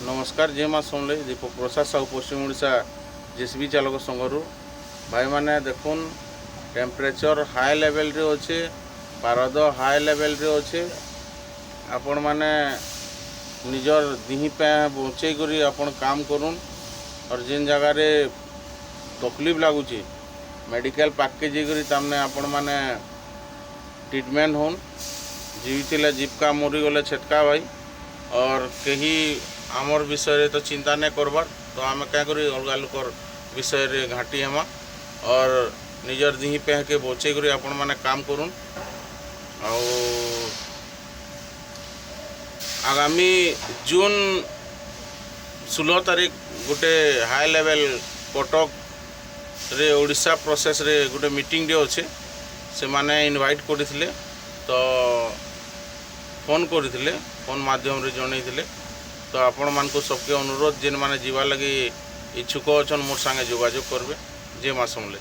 नमस्कार जे माँ सुनले दीपक प्रसाद साहू पश्चिम ओडिशा जेसीबी चालक संघरू भाई मैंने देखुन टेम्परेचर हाई लेवल रे अच्छे पारद हाई लेवल रे अच्छे आपण मैंने निजर दिही पे बचे करी आपण काम करुन और जिन जगार तकलीफ लगुच मेडिकल पाके जाकर तमने आपण मैंने ट्रिटमेंट होन जीवित जीविका मरीगले छेटका भाई और कहीं आमर विषय तो चिंता नहीं करबार तो आम क्या करी अलग लोकर विषय घाटी हेमा और निजर दिही पे के बचे कर आपण मैंने काम करुन आगामी जून 16 तारीख गोटे हाई लेवल कटक रे ओडिशा प्रोसेस रे गोटे मीटिंग डे अच्छे से माने इनवाइट करथिले तो फोन करथिले फोन माध्यम रे जणैथिले तो आपण मान को सबके अनुरोध जेन माने जीवा लगी इच्छुक अछन मोर संगे जोगाजोग करबे जे मासमले।